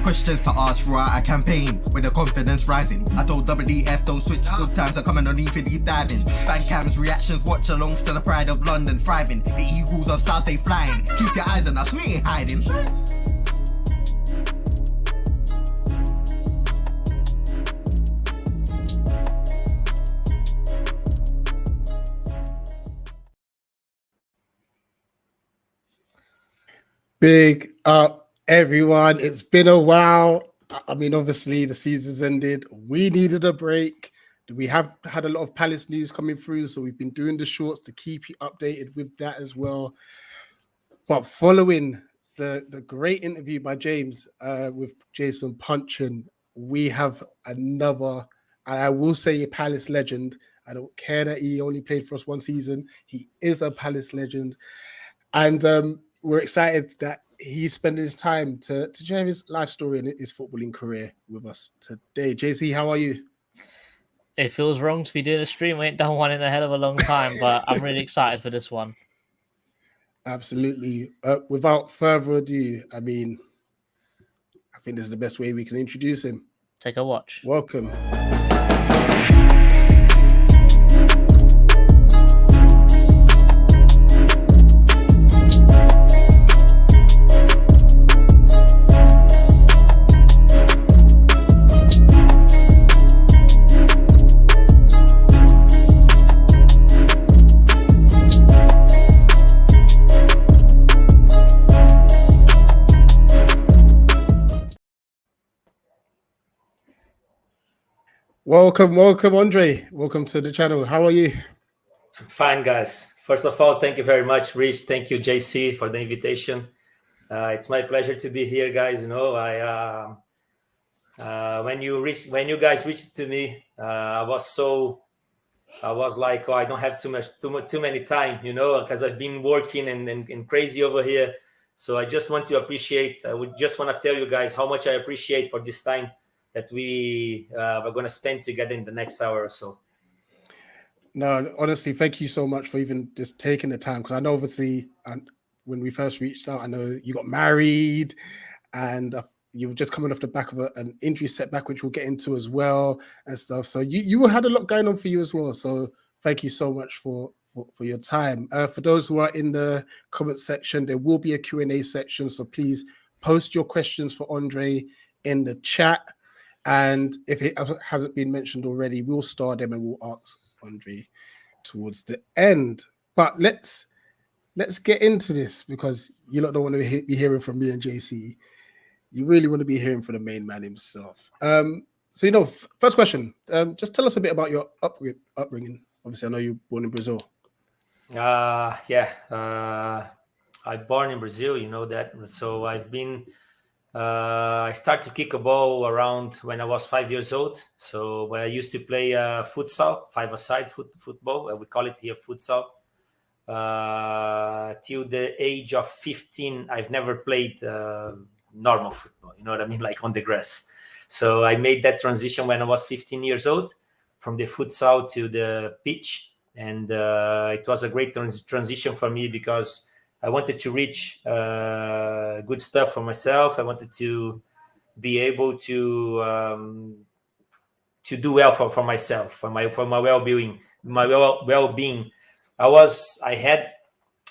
Questions to ask, right? A campaign with the confidence rising. I told WDF don't switch, good times are coming on for deep diving. Fan cams, reactions, watch alongs to the pride of London thriving. The Eagles of South, they flying. Keep your eyes on us, we ain't hiding. Big up, everyone. It's been a while. I mean, obviously, the season's ended. We needed a break. We have had a lot of Palace news coming through, so we've been doing the shorts to keep you updated with that as well. But following the great interview by James with Jason Punchin, we have another, and I will say a Palace legend. I don't care that he only played for us one season. He is a Palace legend. And we're excited that he's spending his time to share his life story and his footballing career with us today. JC, how are you? It feels wrong to be doing a stream. We ain't done one in a hell of a long time, but I'm really excited for this one. Absolutely. Without further ado, I mean, I think this is the best way we can introduce him. Take a watch. Welcome. Welcome, Andre. Welcome to the channel. How are you? I'm fine, guys. First of all, thank you very much, Rich. Thank you, JC, for the invitation. It's my pleasure to be here, guys. You know, when you guys reached to me, I was like, oh, I don't have too many time, you know, because I've been working and crazy over here. So I just want to appreciate. I would just want to tell you guys how much I appreciate for this time that we are going to spend together in the next hour or so. No, honestly, thank you so much for even just taking the time. Because I know, obviously, when we first reached out, I know you got married and you were just coming off the back of an injury setback, which we'll get into as well and stuff. So you had a lot going on for you as well. So thank you so much for your time. For those who are in the comment section, there will be a Q&A section. So please post your questions for Andre in the chat. And if it hasn't been mentioned already, we'll star them and we'll ask Andre towards the end. But let's get into this, because you lot don't want to be hearing from me and JC. You really want to be hearing from the main man himself. So, you know, first question, just tell us a bit about your upbringing. Obviously, I know you're born in Brazil. I born in Brazil, you know that. So I've been... I started to kick a ball around when I was 5 years old. So when I used to play futsal, five-a-side football, we call it here futsal. Till the age of 15, I've never played normal football, you know what I mean, like on the grass. So I made that transition when I was 15 years old, from the futsal to the pitch. And it was a great transition for me, because I wanted to reach good stuff for myself. I wanted to be able to do well for myself, for my well-being. I was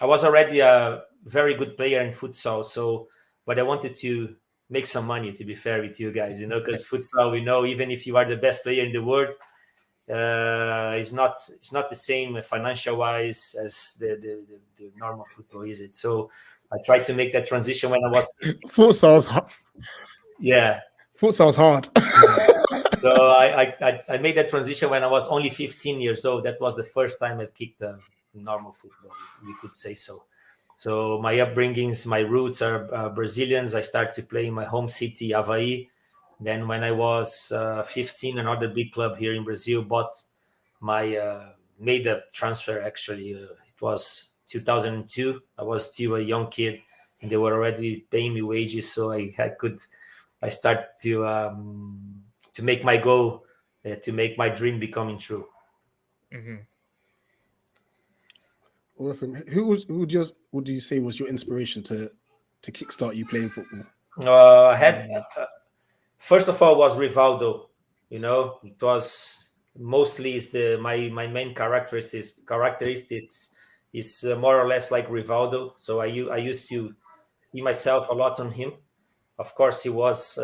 already a very good player in futsal. But I wanted to make some money, to be fair with you guys, you know, because futsal, we know, even if you are the best player in the world, it's not the same financial wise as the normal football, is it? So I tried to make that transition when I was 15. Futsal's hard. Yeah, futsal's hard. So I made that transition when I was only 15 years old. That was the first time I kicked normal football, we could say so. So my upbringings, my roots are Brazilians. I started to play in my home city, Avaí. Then when I was 15, another big club here in Brazil made a transfer, actually. It was 2002. I was still a young kid, and they were already paying me wages, so I started to make my goal, to make my dream becoming true. Mm-hmm. Awesome. Who would you say was your inspiration to kickstart you playing football? I first of all was Rivaldo. You know, it was mostly is my main characteristics is more or less like Rivaldo. So I used to see myself a lot on him. Of course, he was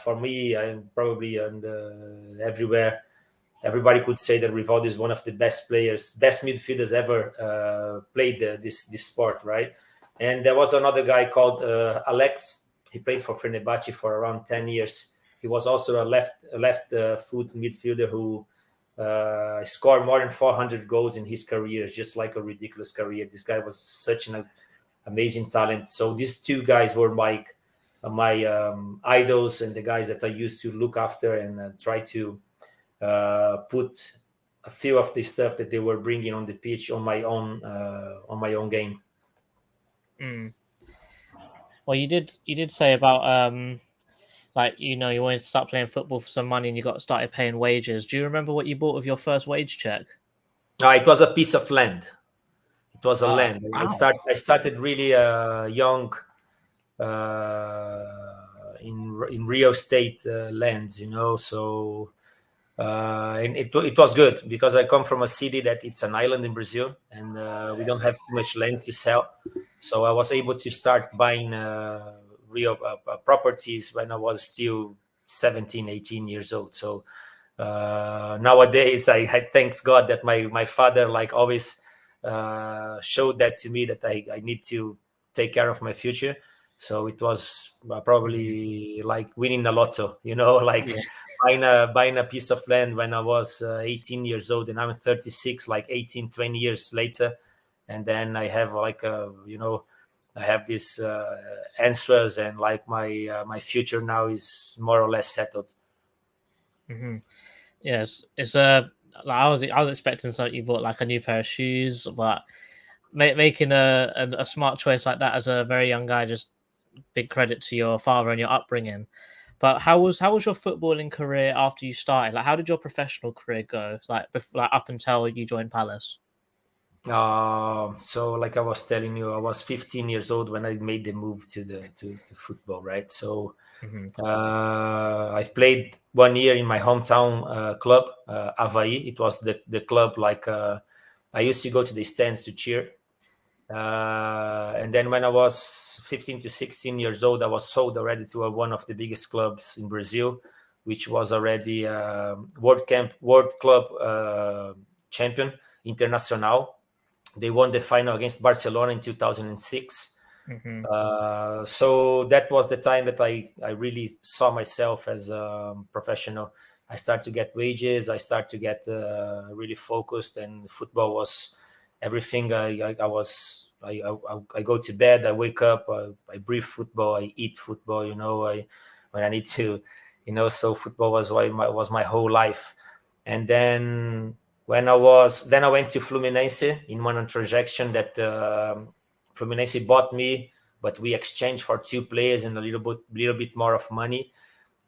for me. I'm probably everywhere. Everybody could say that Rivaldo is one of the best midfielders ever played this sport, right? And there was another guy called Alex. He played for Fenerbahce for around 10 years. He was also a left foot midfielder who scored more than 400 goals in his career. It's just like a ridiculous career. This guy was such an amazing talent. So these two guys were my idols and the guys that I used to look after and try to put a few of the stuff that they were bringing on the pitch on my own game. Well, you did say about like, you know, you wanted to start playing football for some money and you got started paying wages. Do you remember what you bought with your first wage check? It was a piece of land. It was a land. Wow. I started really young in real estate lands, you know. So and it was good because I come from a city that it's an island in Brazil and we don't have too much land to sell. So I was able to start buying real properties when I was still 17, 18 years old. So nowadays I thanks God that my father like always showed that to me that I need to take care of my future. So it was probably like winning the lotto, you know, like buying a piece of land when I was 18 years old and I'm 36, like 18, 20 years later. And then I have like I have these answers and like my future now is more or less settled. Mm-hmm. Yes, it's I was expecting something you bought like a new pair of shoes, but making a smart choice like that as a very young guy, just big credit to your father and your upbringing. But how was your footballing career after you started? Like, how did your professional career go? Like up until you joined Palace. So like I was telling you, I was 15 years old when I made the move to football, right? So I've played 1 year in my hometown club, Avaí. It was the club like I used to go to the stands to cheer. And then when I was 15 to 16 years old, I was sold already to one of the biggest clubs in Brazil, which was already World Club champion, Internacional. They won the final against Barcelona in 2006. So that was the time that I really saw myself as a professional. I started to get wages. I started to get really focused, and football was everything. I go to bed, I wake up, I breathe football, I eat football. You know, when I need to, you know. So football was my whole life. And then when I went to Fluminense in one transaction that Fluminense bought me, but we exchanged for two players and a little bit more of money.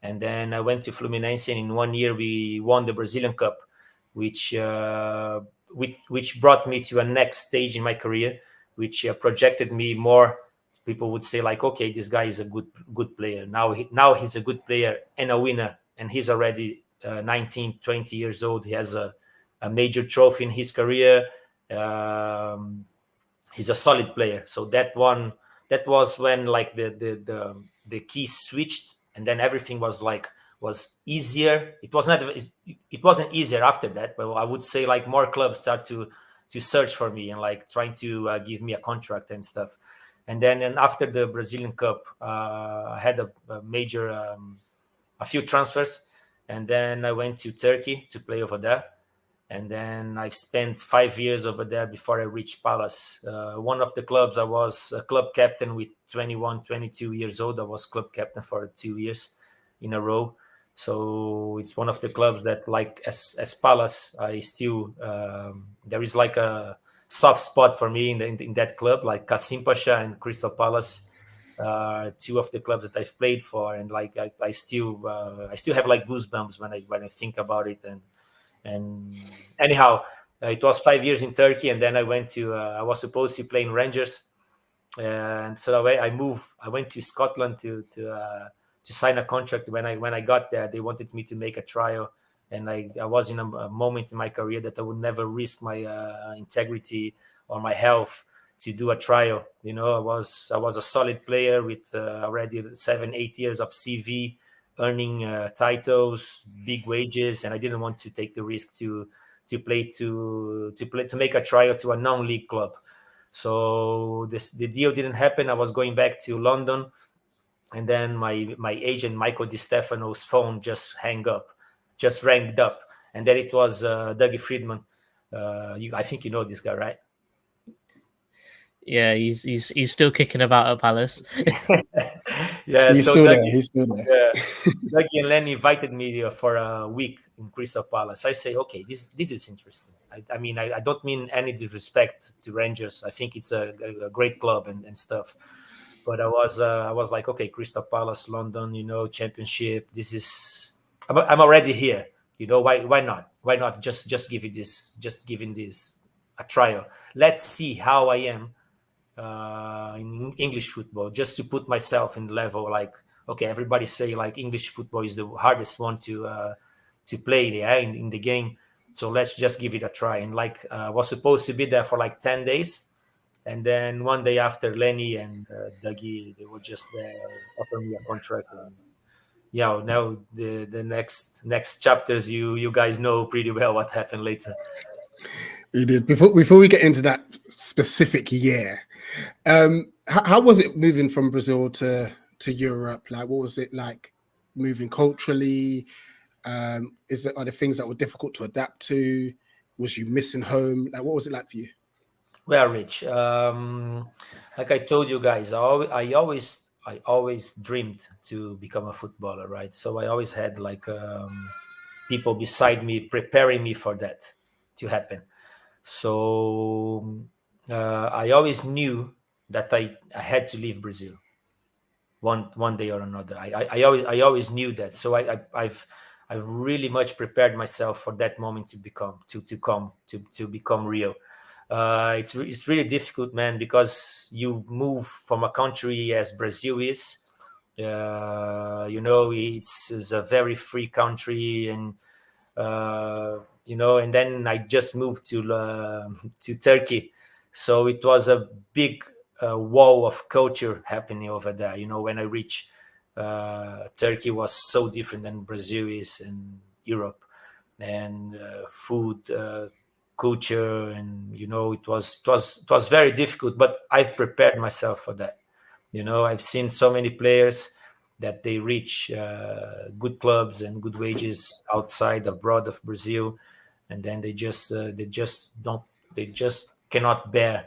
And then I went to Fluminense, and in 1 year we won the Brazilian Cup, which brought me to a next stage in my career, which projected me more. People would say like, okay, this guy is a good player. Now he's a good player and a winner, and he's already 19, 20 years old. He has a major trophy in his career. He's a solid player. So that was when like the key switched, and then everything was easier. It wasn't easier after that, but I would say like more clubs start to search for me and like trying to give me a contract and stuff. And then after the Brazilian Cup, I had a few transfers, and then I went to Turkey to play over there. And then I've spent 5 years over there before I reached Palace. One of the clubs, I was a club captain with 21, 22 years old. I was club captain for 2 years in a row. So it's one of the clubs that, like as Palace, I still there is like a soft spot for me in that club, like Kasımpaşa and CrystalPalace, two of the clubs that I've played for, and like I still have like goosebumps when I think about it. And anyhow, it was 5 years in Turkey, and then I was supposed to play in Rangers, and so I went to Scotland to sign a contract. When I got there, they wanted me to make a trial, and I was in a moment in my career that I would never risk my integrity or my health to do a trial. You know, I was a solid player with already 7-8 years of CV, earning titles, big wages, and I didn't want to take the risk to make a trial to a non-league club. So the deal didn't happen. I was going back to London, and then my agent Michael Di Stefano's phone just rang up, and then it was Dougie Friedman. I think you know this guy, right? Yeah, he's still kicking about at Palace. Yeah, He's still there. He's still there. Yeah, Dougie and Lenny invited me for a week in CrystalPalace. I say, okay, this is interesting. I mean, I don't mean any disrespect to Rangers. I think it's a great club and stuff. But I was like, okay, CrystalPalace, London, you know, Championship. I'm already here. You know, why not? Why not just give this a trial? Let's see how I am in English football, just to put myself in the level. Like, okay, everybody say like English football is the hardest one to play in the game. So let's just give it a try. And like, I was supposed to be there for like 10 days. And then one day after, Lenny and Dougie, they were just there, offering me a contract. And, yeah, now the next chapters, you guys know pretty well what happened later. We did. Before we get into that specific year, how was it moving from Brazil to Europe? Like, what was it like moving culturally? Are there things that were difficult to adapt to? Was you missing home? Like, what was it like for you? Well, Rich, like I told you guys, I always dreamed to become a footballer, right? So I always had like people beside me preparing me for that to happen. So I always knew that I had to leave Brazil one day or another. I always knew that. So I've really much prepared myself for that moment to become real. It's really difficult, man, because you move from a country as Brazil is. You know, it's a very free country, and you know, and then I just moved to Turkey, so it was a big wall of culture happening over there. You know, when I reached Turkey, was so different than Brazil is in Europe, and food. Culture, and you know, it was very difficult, but I've prepared myself for that. You know, I've seen so many players that they reach good clubs and good wages abroad of Brazil, and then they just cannot bear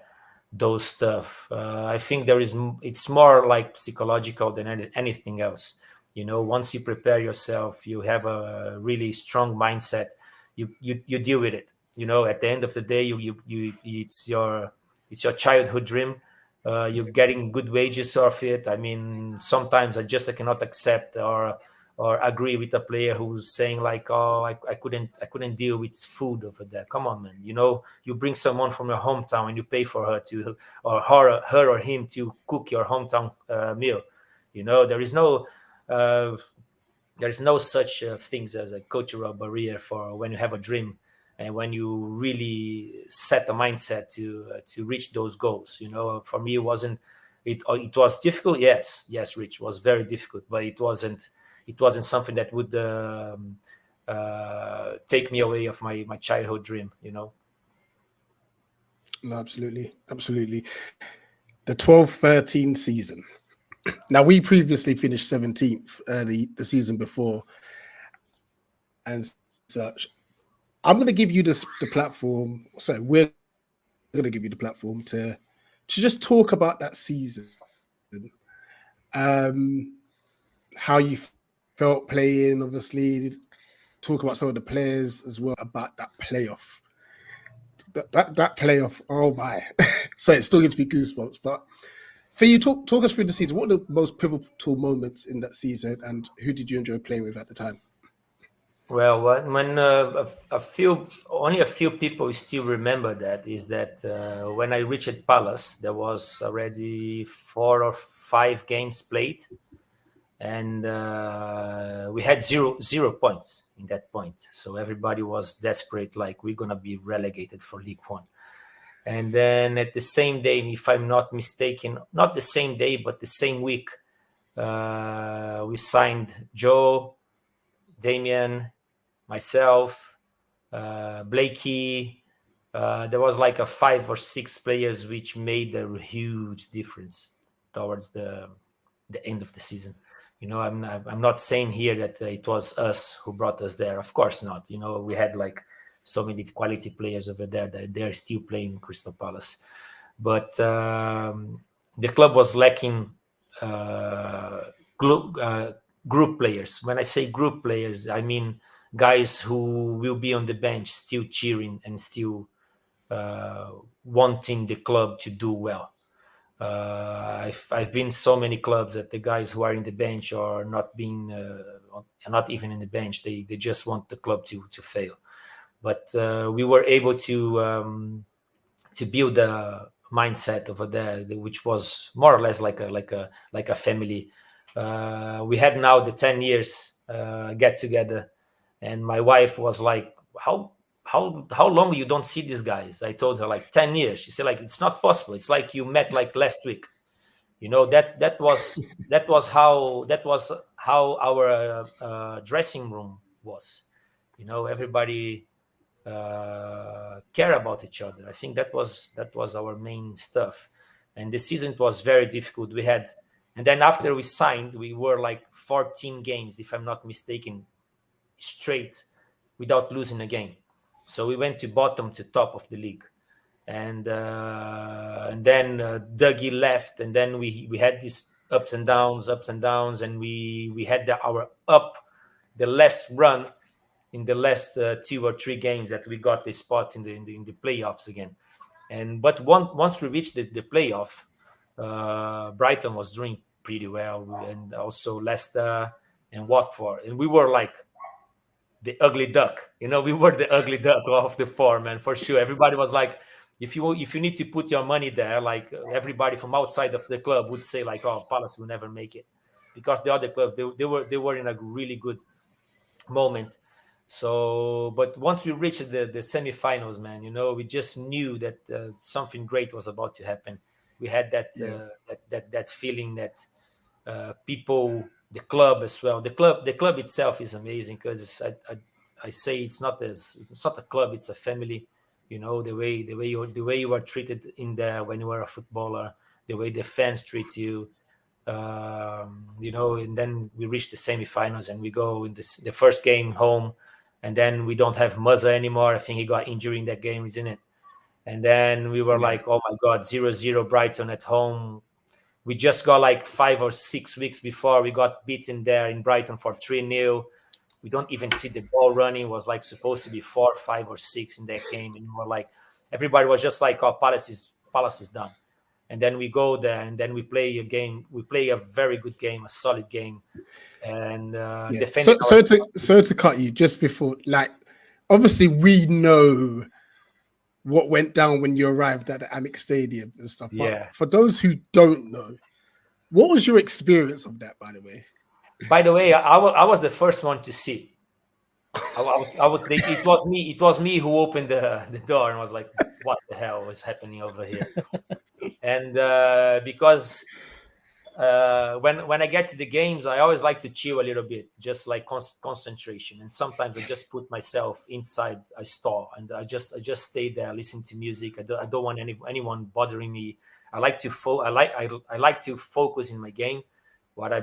those stuff. I think it's more like psychological than anything else. You know, once you prepare yourself, you have a really strong mindset. You deal with it. You know, at the end of the day, it's your childhood dream. You're getting good wages of it. I mean, sometimes I cannot accept or agree with a player who's saying like, oh, I couldn't deal with food over there. Come on, man. You know, you bring someone from your hometown and you pay for her or him to cook your hometown meal. You know, there is no such things as a cultural barrier for when you have a dream. And when you really set a mindset to reach those goals. You know, for me, it was difficult. Yes, Rich, it was very difficult, but it wasn't something that would take me away of my childhood dream. You know. No, absolutely. The 12-13 season. Now, we previously finished 17th the season before, and such. I'm going to give you the platform. So we're going to give you the platform to just talk about that season, how you felt playing. Obviously, talk about some of the players as well, about that playoff. That playoff. Oh my! So it still gives me goosebumps. But for you, talk us through the season. What are the most pivotal moments in that season, and who did you enjoy playing with at the time? Well, when only a few people still remember that is that when I reached Palace, there was already 4 or 5 games played. and we had zero points in that point. So everybody was desperate, like we're gonna be relegated for League One. And then at the same day, if I'm not mistaken, not the same day, but the same week, we signed Joe, Damien, myself, Blakey. There was like a 5 or 6 players which made a huge difference towards the end of the season. You know, I'm not saying here that it was us who brought us there. Of course not. You know, we had like so many quality players over there that they're still playing CrystalPalace. But the club was lacking group players. When I say group players, I mean guys who will be on the bench still cheering and still wanting the club to do well. I've been so many clubs that the guys who are in the bench are not being not even in the bench. They just want the club to fail. But we were able to build a mindset over there, which was more or less like a family. We had now the 10 years get together, and my wife was like, how long you don't see these guys? I told her like 10 years. She said like, it's not possible. It's like you met like last week. You know, that was how our dressing room was. You know, everybody care about each other. I think that was our main stuff. And the season was very difficult. We had, and then after we signed, we were like 14 games, if I'm not mistaken, straight without losing a game. So we went to bottom to top of the league, and then Dougie left, and then we had these ups and downs, and we had the last run in the last 2 or 3 games that we got the spot in the playoffs again. But once we reached the playoff, Brighton was doing pretty well, and also Leicester and Watford, and we were like the ugly duck. You know, we were the ugly duck of the 4, man, for sure. Everybody was like, if you need to put your money there, like everybody from outside of the club would say like, oh, Palace will never make it, because the other club they were in a really good moment. So, but once we reached the semifinals, man, you know, we just knew that something great was about to happen. We had that feeling that people, the club as well. The club itself is amazing, because I say it's not a club, it's a family. You know, the way you are treated in there when you are a footballer, the way the fans treat you. You know, and then we reach the semifinals, and we go in the first game home, and then we don't have Muzza anymore. I think he got injured in that game, isn't it? And then we were like, oh my God, 0-0 Brighton at home. We just got like 5 or 6 weeks before we got beaten there in Brighton for 3-0. We don't even see the ball running. It was like supposed to be 4, 5, or 6 in that game. And we were like, everybody was just like, oh, Palace is done. And then we go there, and then we play a game. We play a very good game, a solid game. And so to cut you just before, like, obviously we know what went down when you arrived at the Amex Stadium and stuff. But for those who don't know, what was your experience of that, by the way? By the way, I was the first one to see. It was me who opened the door and was like, what the hell is happening over here? And because when I get to the games, I always like to chill a little bit, just like concentration. And sometimes I just put myself inside a store, and I just stay there, listen to music. I don't want anyone bothering me. I like to focus in my game. What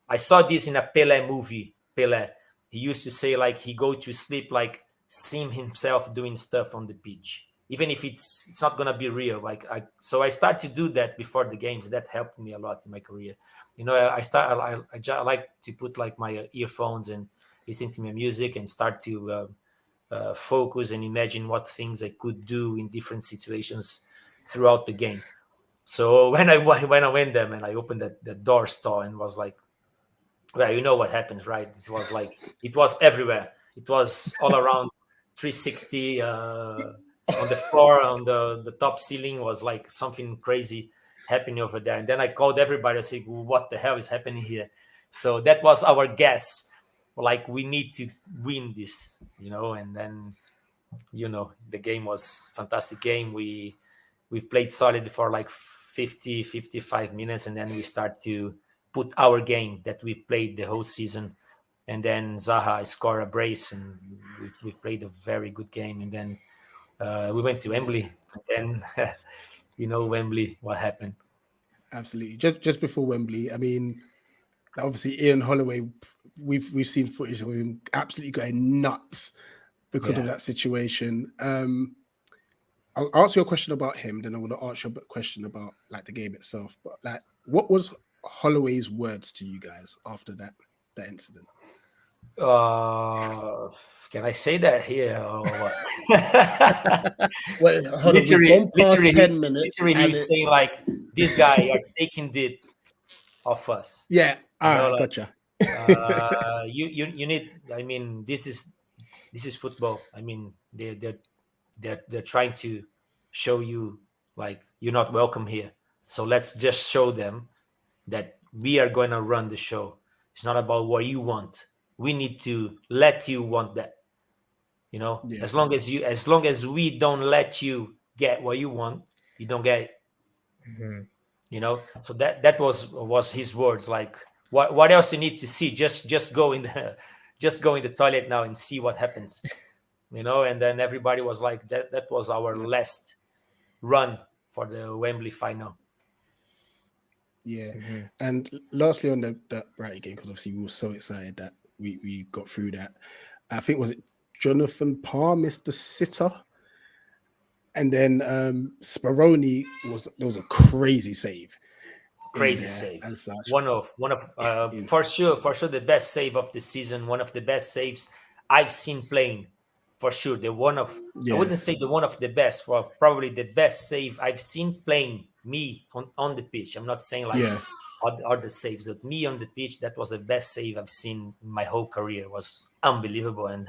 I saw this in a Pelé movie. Pelé, he used to say like he go to sleep like seeing himself doing stuff on the pitch, even if it's not gonna be real. So I start to do that before the games. That helped me a lot in my career. You know, I like to put like my earphones and listen to my music and start to focus and imagine what things I could do in different situations throughout the game. So when I went there, man, I opened that door store and was like, well, you know what happens, right? It was everywhere. It was all around 360 on the floor, on the top ceiling was like something crazy. happening over there? And then I called everybody. I said, what the hell is happening here? So that was our guess. Like, we need to win this, and then, the game was a fantastic game. We've played solid for like 50, 55 minutes, and then we start to put our game that we've played the whole season. And then Zaha scored a brace, and we've played a very good game. And then we went to Wembley, and then, Wembley, what happened? Absolutely. Just before Wembley, I mean, obviously Ian Holloway, we've seen footage of him absolutely going nuts because of that situation. I'll answer your question about him, then I want to ask you a question about like the game itself. But like, what was Holloway's words to you guys after that incident? Can I say that here or what? Well, hold on, we've gone past 10 minutes. Literally, he was saying like, "This guy are taking it off us." Yeah, all right, gotcha. You need. I mean, this is football. I mean, they're trying to show you like you're not welcome here. So let's just show them that we are going to run the show. It's not about what you want. We need to let you want that. As long as we don't let you get what you want, you don't get it. So that was his words. Like, what else you need to see? Just go in the toilet now and see what happens. And then everybody was like, that was our last run for the Wembley final. Yeah. And lastly on the Brighton game, because obviously we were so excited that we got through that. I think, was it Jonathan Parr missed the sitter? And then Speroni there was a crazy save. Crazy save. One of for sure the best save of the season, one of the best saves I've seen playing. For sure. I wouldn't say the one of the best, for probably the best save I've seen playing me on the pitch. I'm not saying like other saves, but me on the pitch, that was the best save I've seen in my whole career. It was unbelievable, and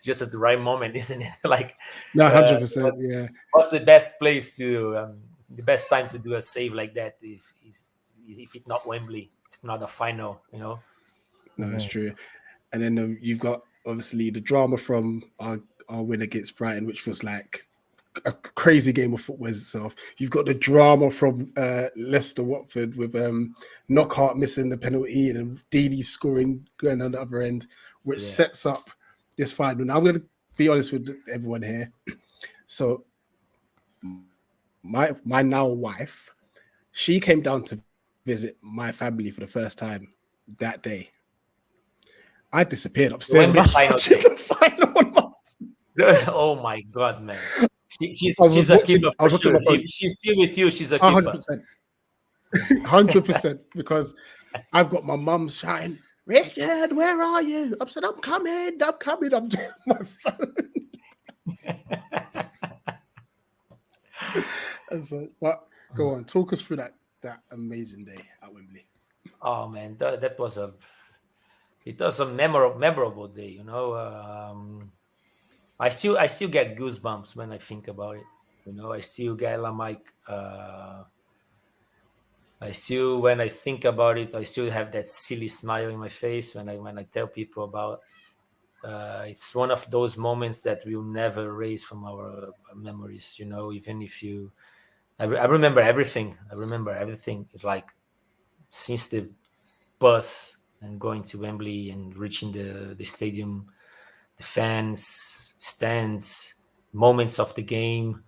just at the right moment, isn't it? Like, no, 100%. Yeah, what's the best place to the best time to do a save like that? If it's not Wembley, it's not a final, No, that's true. And then you've got obviously the drama from our win against Brighton, which was like a crazy game of football itself. You've got the drama from Leicester Watford with Knockhart missing the penalty and Didi scoring going on the other end, which sets up this final. Now I'm going to be honest with everyone here. So my now wife, she came down to visit my family for the first time that day. I disappeared upstairs. Oh my God, man. She's a keeper. She's still with you. She's a keeper. 100%. Because I've got my mum shouting, "Richard, where are you?" I said, I'm coming. I'm doing my phone. But go on, talk us through that amazing day at Wembley. Oh man, that was a memorable day. I still get goosebumps when I think about it. I still get like when I think about it, I still have that silly smile in my face when I tell people about. It's one of those moments that we'll never erase from our memories. Even if I remember everything. It's like since the bus and going to Wembley and reaching the stadium, the fans, stands, moments of the game,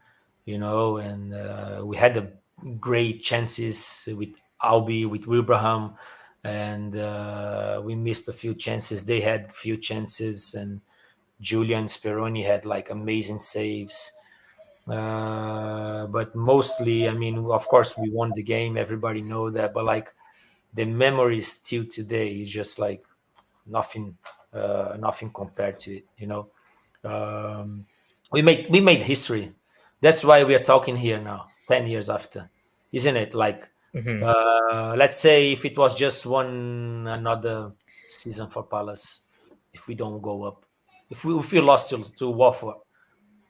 and we had great chances with Albi, with Wilbraham, and we missed a few chances. They had few chances, and Julian Speroni had like amazing saves. But mostly, I mean, of course, we won the game. Everybody know that, but like the memories till today is just like nothing compared to it. We made history. That's why we are talking here now, 10 years after, isn't it? Like, let's say if it was just another season for Palace, if we don't go up, if we lost to Watford,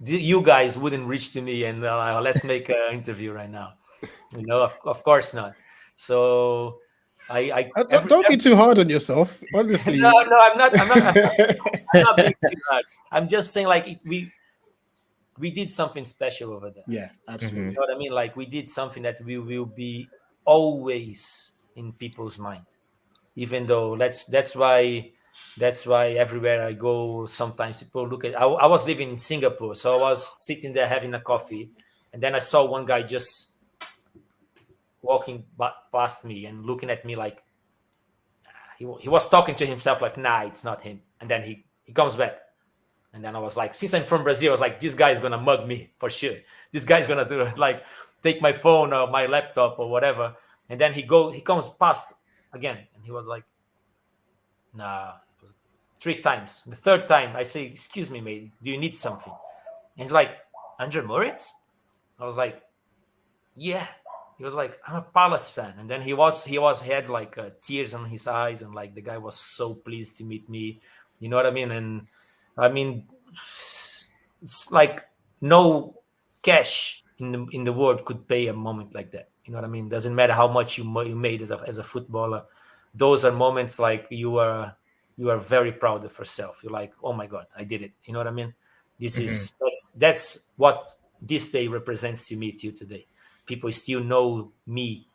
you guys wouldn't reach to me and let's make an interview right now. You know, of course not. So Don't be too hard on yourself, honestly. no, I'm not. I'm not being too hard. I'm just saying, like, we did something special over there. Yeah, absolutely. You know what I mean? Like, we did something that we will be always in people's mind. Even though that's why everywhere I go, sometimes people look at. I was living in Singapore, so I was sitting there having a coffee, and then I saw one guy just walking past me and looking at me like he was talking to himself like, nah, it's not him. And then he comes back. And then I was like, since I'm from Brazil, I was like, this guy's going to mug me for sure. This guy's going to do it, like take my phone or my laptop or whatever. And then he comes past again. And he was like, nah, 3 times. The 3rd time I say, excuse me, mate, do you need something? And he's like, Andre Moritz? I was like, yeah. He was like, I'm a Palace fan. And then he had like tears in his eyes, and like the guy was so pleased to meet me. You know what I mean? And I mean, it's like no cash in the world could pay a moment like that. You know what I mean? Doesn't matter how much you made as a footballer. Those are moments like you are very proud of yourself. You're like, oh my God, I did it. You know what I mean? That's what this day represents to me till today. People still know me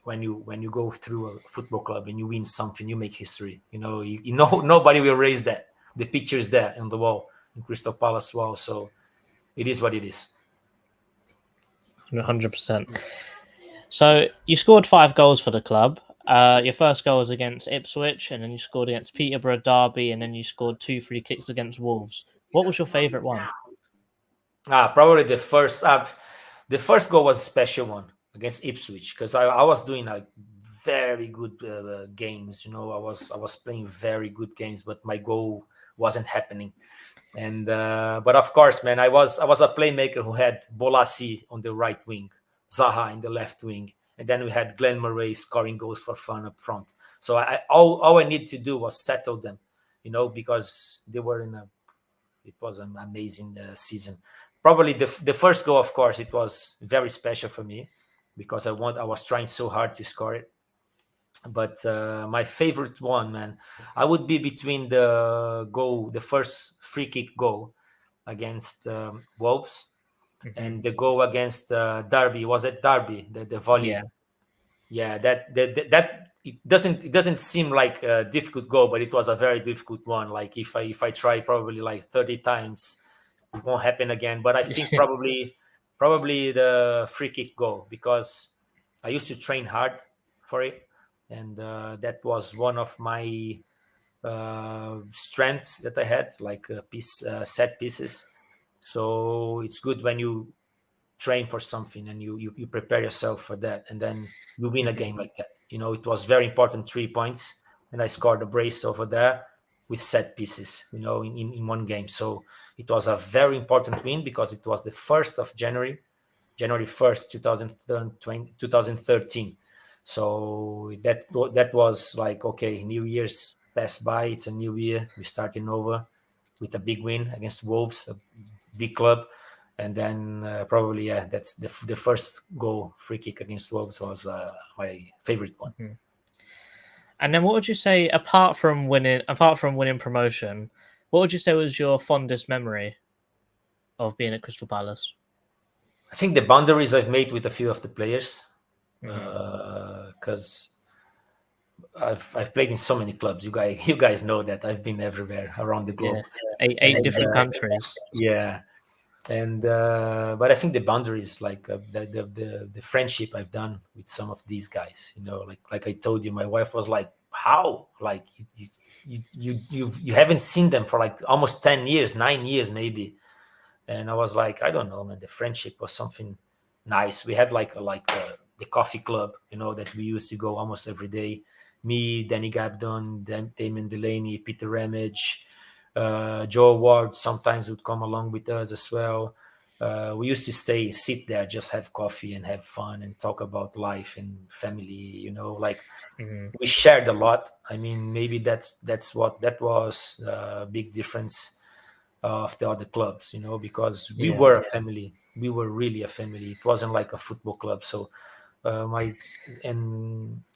when you go through a football club and you win something, you make history. You know, nobody will erase that. The picture is there on the wall in CrystalPalace wall. So it is what it is. 100%. So you scored 5 goals for the club. Your first goal was against Ipswich, and then you scored against Peterborough, Derby, and then you scored 2 free kicks against Wolves. What was your favourite one? Probably the first. The first goal was a special one against Ipswich, because I was doing like very good games. You know, I was playing very good games, but my goal wasn't happening. And but of course, man, I was a playmaker who had Bolassi on the right wing, Zaha in the left wing, and then we had Glenn Murray scoring goals for fun up front. So all I needed to do was settle them, you know, because they were it was an amazing season. Probably the first goal, of course, it was very special for me because I was trying so hard to score it. But my favorite one, man, I would be between the first free kick goal against Wolves and the goal against Derby. Was it Derby? The volley. Yeah. That it doesn't seem like a difficult goal, but it was a very difficult one. Like if I try probably like 30 times, it won't happen again. But I think probably the free kick goal, because I used to train hard for it, and that was one of my strengths that I had, like set pieces. So it's good when you train for something and you prepare yourself for that, and then you win a game like that. You know, it was very important, 3 points, and I scored a brace over there with set pieces, you know, in one game. So it was a very important win because it was the 1st of January 1st, 2013. So that was like, okay, New Year's passed by. It's a new year. We're starting over with a big win against Wolves, a big club. And then probably, that's the first goal, free kick against Wolves, was my favorite one. Mm-hmm. And then what would you say, apart from winning promotion, what would you say was your fondest memory of being at Crystal Palace? I think the boundaries I've made with a few of the players, because I've played in so many clubs. You guys know that I've been everywhere around the globe. Yeah. Eight different countries. Yeah. And but I think the boundaries, like the friendship I've done with some of these guys, you know, like I told you, my wife was like, how, like you haven't seen them for like almost 10 years, 9 years maybe. And I was like, I don't know, man, the friendship was something nice. We had like the coffee club, you know, that we used to go almost every day. Me, Danny Gabdon, Damon Delaney, Peter Ramage, Joe Ward sometimes would come along with us as well. We used to sit there, just have coffee and have fun and talk about life and family, you know, like we shared a lot. I mean, maybe that was a big difference of the other clubs, you know, because we were a family. we were really a family. It wasn't like a football club. So and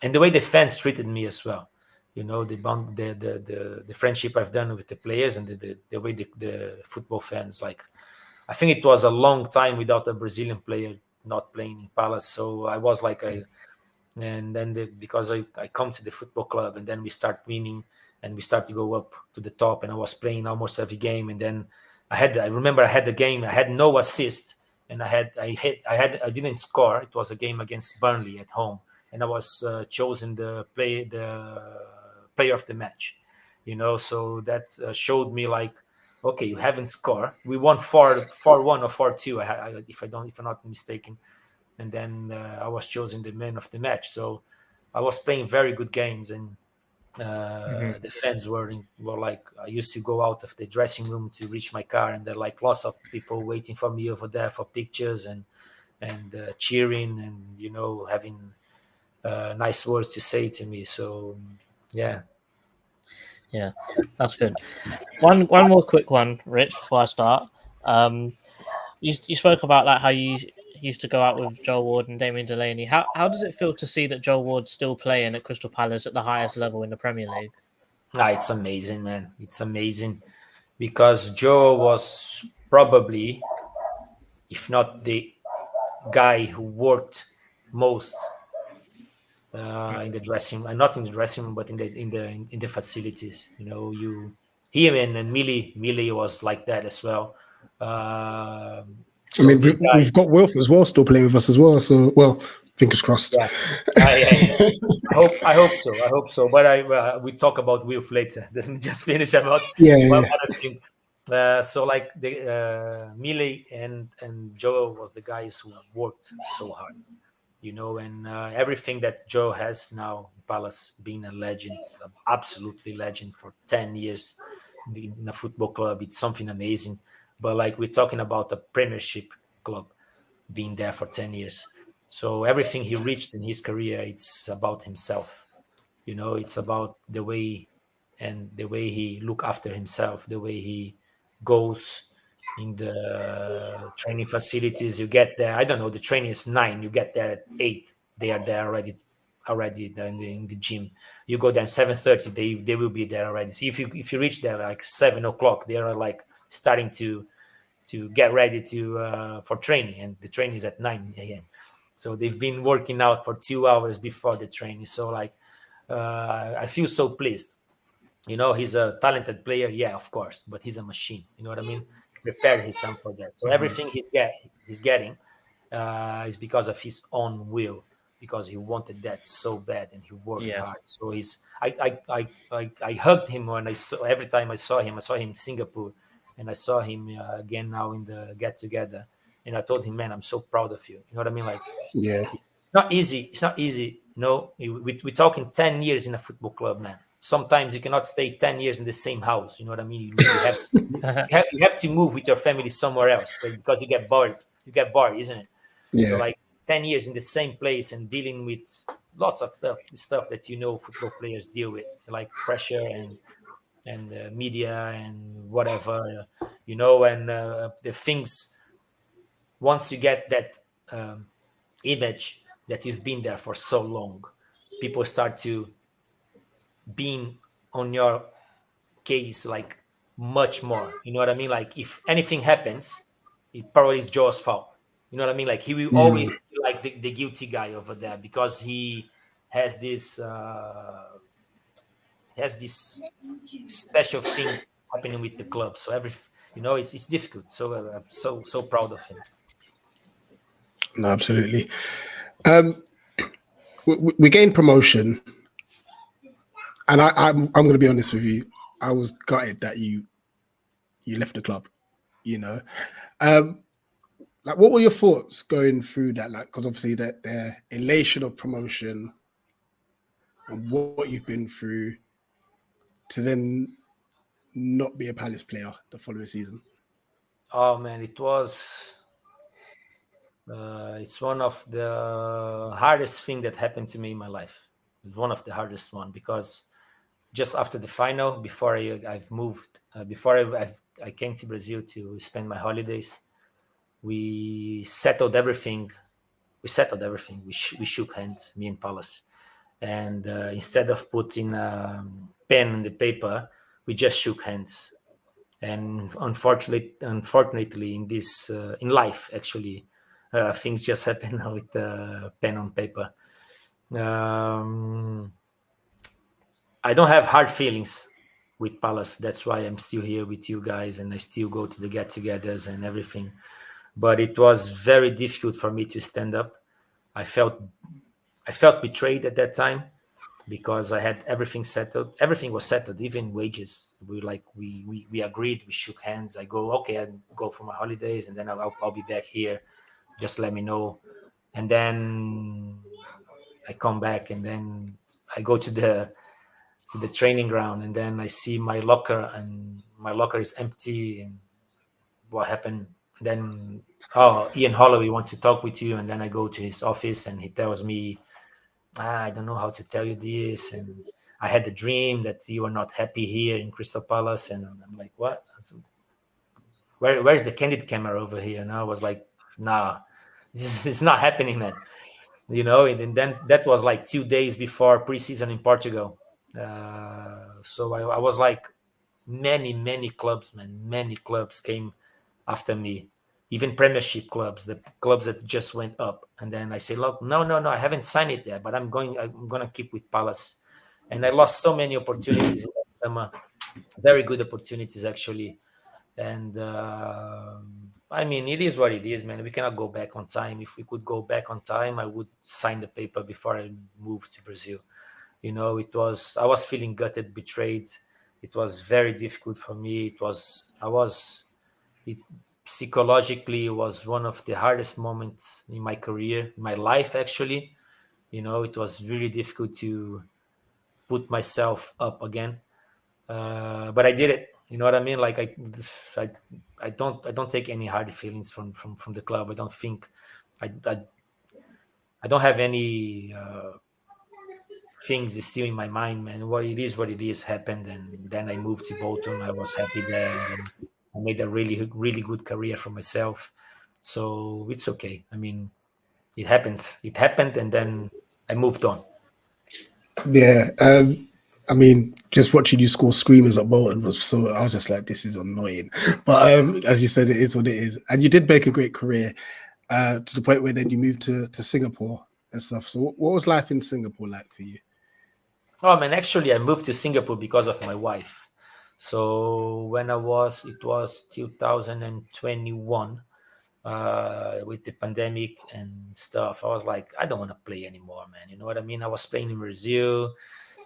the way the fans treated me as well, you know, the bond, the friendship I've done with the players, and the way the football fans, like, I think it was a long time without a Brazilian player not playing in Palace. So I was like and then because I come to the football club, and then we start winning, and we start to go up to the top, and I was playing almost every game. And then I remember I had the game, I had no assist, and I didn't score. It was a game against Burnley at home, and I was chosen the player of the match, you know. So that showed me, like, okay, you haven't scored. We won 4-1 or 4-2, if I'm not mistaken. And then I was chosen the man of the match. So I was playing very good games, and the fans were like, I used to go out of the dressing room to reach my car, and there are like lots of people waiting for me over there for pictures and cheering, and, you know, having nice words to say to me. So yeah, that's good. One more quick one, Rich, before I start. You spoke about like how you used to go out with Joel Ward and Damien Delaney. How does it feel to see that Joel Ward's still playing at Crystal Palace at the highest level in the Premier League? it's amazing, man. It's amazing, because Joe was probably, if not the guy who worked most in the dressing room, not in the dressing room, but in the facilities. You know, him and Millie was like that as well. I mean, we've got Wilf as well still playing with us as well. So, well, fingers crossed. Yeah, I hope so. But we talk about Wilf later. Let me just finish about one other thing. So like the Millie and Joe was the guys who worked so hard, you know, and everything that Joe has now in Palace, being a legend, absolutely legend for 10 years in a football club, it's something amazing. But like, we're talking about a Premiership club being there for 10 years. So everything he reached in his career, it's about himself. You know, it's about the way he look after himself, the way he goes in the training facilities. You get there, I don't know, the training is 9, you get there at 8, they are there already in the gym. You go there at 7:30, they will be there already. So if you reach there like 7 o'clock, they are like starting to get ready for training, and the training is at 9 a.m. So they've been working out for 2 hours before the training. So like, I feel so pleased. You know, he's a talented player, yeah, of course, but he's a machine. You know what I mean? Prepared his son for that. So everything he's getting is because of his own will, because he wanted that so bad, and he worked hard. So I hugged him every time I saw him in Singapore, and I saw him again now in the get together, and I told him, man, I'm so proud of you. You know what I mean? Like, it's not easy. It's not easy. You know, we're talking 10 years in a football club, man. Sometimes you cannot stay 10 years in the same house. You know what I mean? You have to move with your family somewhere else, because you get bored. You get bored, isn't it? Yeah. So like 10 years in the same place and dealing with lots of stuff that, you know, football players deal with, like pressure and media and whatever, you know, and the things. Once you get that image that you've been there for so long, people start to being on your case like much more. You know what I mean? Like, if anything happens, it probably is Joe's fault. You know what I mean? Like, he will always be like the guilty guy over there, because he has this special thing happening with the club. So it's difficult. So I'm so proud of him. No, absolutely. We gained promotion, and I'm going to be honest with you. I was gutted that you left the club. You know, like, what were your thoughts going through that? Like, because obviously the elation of promotion and what you've been through to then not be a Palace player the following season. Oh man, it was. It's one of the hardest thing that happened to me in my life. It's one of the hardest one, because just after the final, before I've moved, before I came to Brazil to spend my holidays, we settled everything. We shook hands, me and Palace. And instead of putting pen on the paper, we just shook hands. And unfortunately, in this in life, actually, things just happen with pen on paper. I don't have hard feelings with Palace. That's why I'm still here with you guys, and I still go to the get-togethers and everything. But it was very difficult for me to stand up. I felt betrayed at that time because I had everything settled. Everything was settled, even wages. We agreed. We shook hands. I go, okay, I go for my holidays, and then I'll be back here. Just let me know. And then I come back, and then I go to the training ground, and then I see my locker, and my locker is empty. And what happened? Then, Ian Holloway wants to talk with you, and then I go to his office, and he tells me, I don't know how to tell you this, and I had a dream that you were not happy here in CrystalPalace, and I'm like, what? Where's the candid camera over here? And I was like, nah, it's not happening, man. And then that was like 2 days before preseason in Portugal. So I was like, many clubs came after me, even Premiership clubs, the clubs that just went up. And then I say, look, no, I haven't signed it there, but I'm going to keep with Palace. And I lost so many opportunities in that summer, very good opportunities actually. And it is what it is, man. We cannot go back on time. If we could go back on time, I would sign the paper before I moved to Brazil. I was feeling gutted, betrayed. It was very difficult for me. Psychologically, it was one of the hardest moments in my career, in my life, actually. It was really difficult to put myself up again. But I did it. You know what I mean? Like I don't take any hard feelings from the club. I don't think I don't have any things still in my mind, man. What it is happened, and then I moved to Bolton. I was happy there, and then I made a really, really good career for myself. So it's okay. It happens. It happened, and then I moved on. Yeah. Just watching you score screamers at Bolton I was just like, this is annoying. But as you said, it is what it is. And you did make a great career to the point where then you moved to Singapore and stuff. So what was life in Singapore like for you? Oh, man, actually, I moved to Singapore because of my wife. So when it was 2021, with the pandemic and stuff, I was like, I don't want to play anymore, man. You know what I mean? I was playing in Brazil.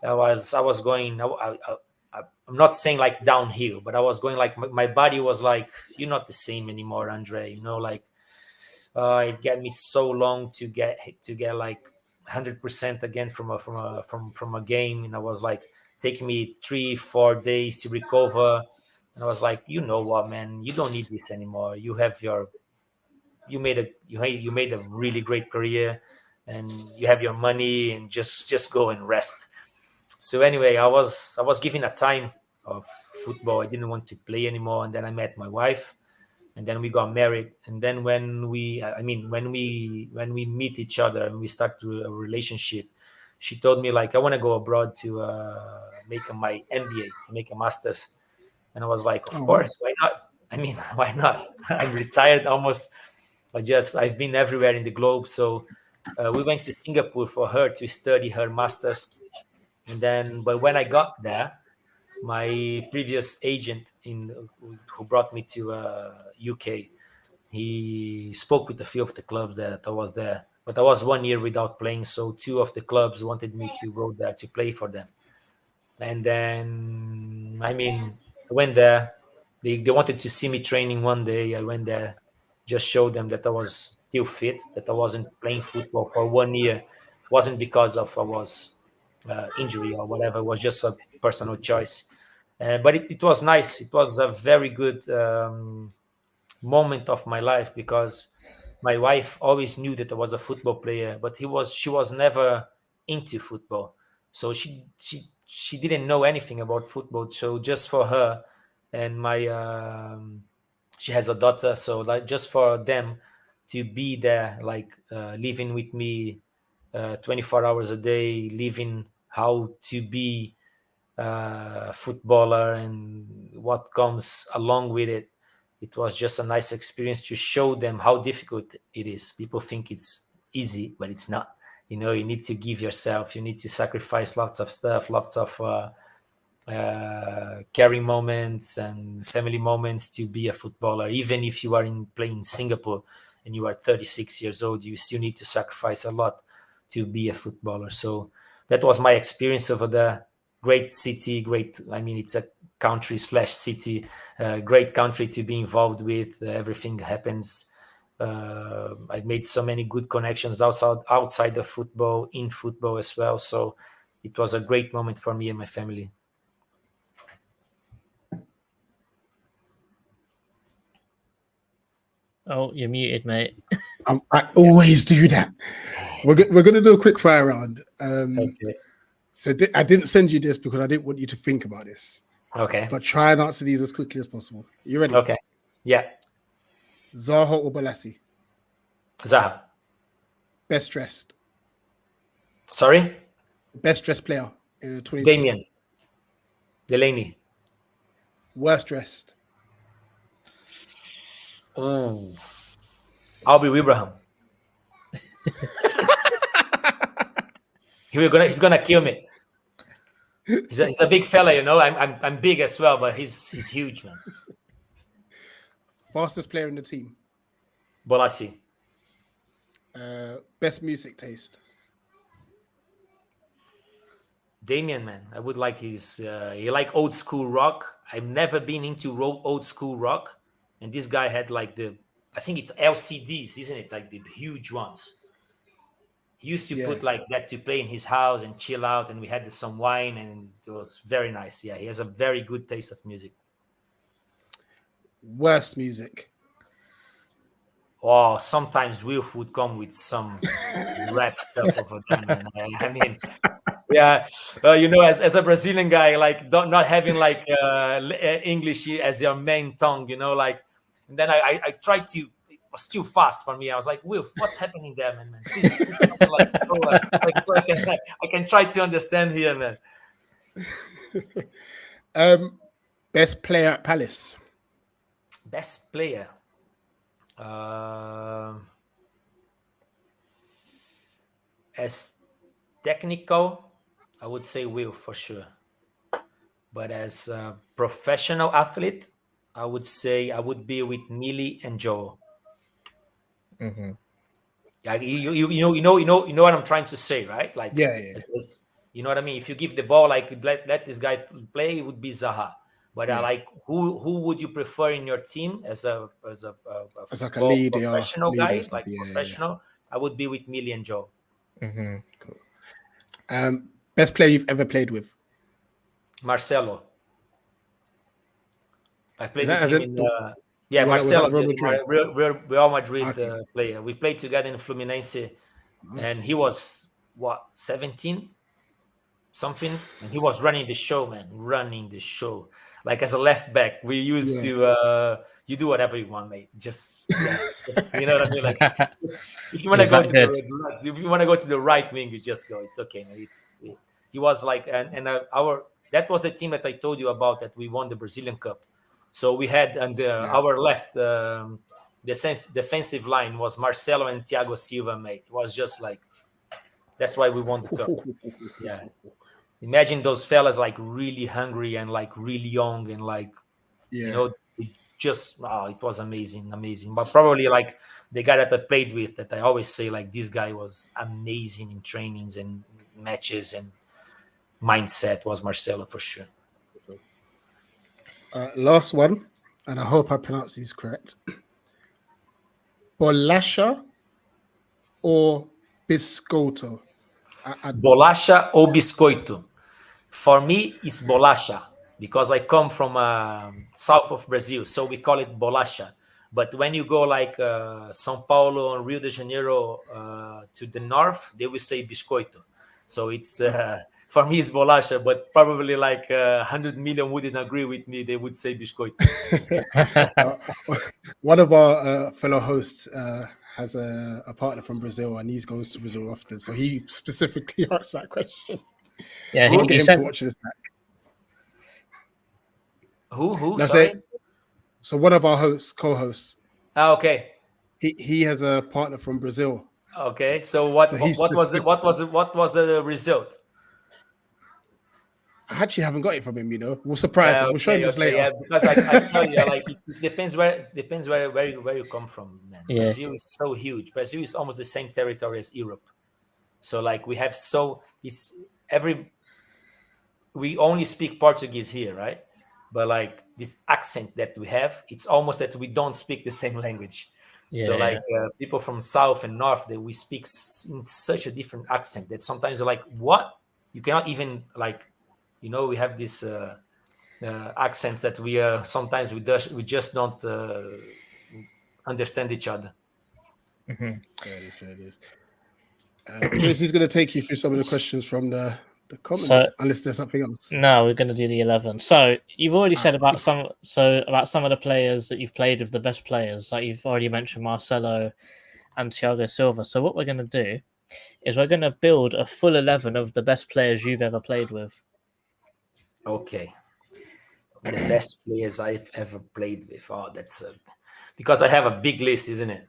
I was going. I'm not saying like downhill, but I was going like my body was like, you're not the same anymore, Andre. It got me so long to get like 100% again from a game, and I was like taking me 3-4 days to recover. And I was like, you know what, man, you don't need this anymore. You made a really great career, and you have your money, and just go and rest. So anyway, I was given a time of football. I didn't want to play anymore, and then I met my wife, and then we got married. And then when we meet each other and we start a relationship, she told me like, I want to go abroad to make my MBA, to make a master's. And I was like, of course, why not? Why not? I'm retired almost. I've been everywhere in the globe. So we went to Singapore for her to study her master's. But when I got there, my previous agent who brought me to UK, he spoke with a few of the clubs that I was there. But I was 1 year without playing, so 2 of the clubs wanted me to go there to play for them. And then, I went there. They wanted to see me training one day. I went there, just showed them that I was still fit, that I wasn't playing football for 1 year. It wasn't because of I was injury or whatever. It was just a personal choice. But it was nice. It was a very good moment of my life, because my wife always knew that I was a football player, but she was never into football. So she didn't know anything about football. So just for her and my She has a daughter, so like just for them to be there, like living with me 24 hours a day, living how to be a footballer and what comes along with it. It was just a nice experience to show them how difficult it is. People think it's easy, but it's not. You know, you need to give yourself, you need to sacrifice lots of stuff, lots of caring moments and family moments to be a footballer. Even if you are playing in Singapore and you are 36 years old, you still need to sacrifice a lot to be a footballer. So that was my experience over there. Great city, it's a country / city, great country to be involved with. Everything happens. I made so many good connections outside of football, in football as well. So it was a great moment for me and my family. Oh, you're muted, mate. I always do that. We're going to do a quick fire round. Okay. So I didn't send you this because I didn't want you to think about this. Okay. But try and answer these as quickly as possible. You ready? Okay. Yeah. Zaha or Balassi? Zaha. Best dressed? Sorry? Best dressed player in the 2020. Damien. Delaney. Worst dressed? Oh. Albie Abraham. He's gonna kill me. He's a big fella, you know. I'm big as well, but he's huge, man. Fastest player in the team? Bolassi. Best music taste? Damien, man. I would like his. He like old school rock. I've never been into old school rock, and this guy had like I think it's LCDs, isn't it? Like the huge ones. He used to put like that to play in his house and chill out, and we had some wine, and it was very nice. Yeah, he has a very good taste of music. Worst music? Oh, sometimes Wilf would come with some rap stuff over there, man. I mean, yeah, you know, as a Brazilian guy, like not having like English as your main tongue, you know, like, and then I tried to. It was too fast for me. I was like, Wilf, what's happening there, man? Please, so I can try to understand here, man. Best player at Palace? Best player. As technical, I would say Will for sure. But as a professional athlete, I would say I would be with Millie and Joe. Mm-hmm. Yeah, you know what I'm trying to say, right? Like, yeah. You know what I mean? If you give the ball, like let this guy play, it would be Zaha. But like, who would you prefer in your team as a like a lead, professional guy, like professional? Yeah. I would be with Millie and Joe. Mm-hmm. Cool. Best player you've ever played with? Marcelo. I played with him in Marcelo, Real Madrid player. We played together in Fluminense, and he was 17 something, and he was running the show, man. Running the show. Like as a left back, we used to you do whatever you want, mate. Just you know what I mean. Like if you want to go to the right wing, you just go. It's okay. He was like, and that was the team that I told you about that we won the Brazilian Cup. So we had our left defensive line was Marcelo and Thiago Silva, mate. It was just like that's why we won the cup. Yeah. Imagine those fellas like really hungry and like really young and like you know it was amazing. But probably like the guy that I played with that I always say like this guy was amazing in trainings and matches and mindset was Marcelo for sure. Last one, and I hope I pronounce these correct. Bolacha or biscoito? Bolacha or biscoito? For me, it's bolacha because I come from south of Brazil, so we call it bolacha. But when you go like São Paulo and Rio de Janeiro to the north, they will say biscoito. So it's for me it's bolacha, but probably like 100 million wouldn't agree with me. They would say biscoito. One of our fellow hosts has a partner from Brazil, and he goes to Brazil often, so he specifically asked that question. Yeah, We'll he get him said, to watch this back. Who? That's Sorry. it. So one of our co-hosts, Okay. he has a partner from Brazil. Okay. So what So was the result? I actually haven't got it from him. We'll surprise him. We'll show him this later. Yeah, because I tell you, like it depends where you come from, man. Yeah. Brazil is so huge. Brazil is almost the same territory as Europe. So like we only speak Portuguese here, right? But like this accent that we have, it's almost that we don't speak the same language. Yeah, so like people from South and North, that we speak in such a different accent that sometimes you're like, what? You cannot even like, we have this accents that we sometimes we just don't understand each other. Fair it is. JC's going to take you through some of the questions from the comments, So- unless there's something else. no, we're going to do the 11. So you've already said about some of the players that you've played with, the best players. Like you've already mentioned Marcelo and Thiago Silva. So what we're going to do is we're going to build a full 11 of the best players you've ever played with. Okay. The best players I've ever played with. Oh, that's because I have a big list, isn't it?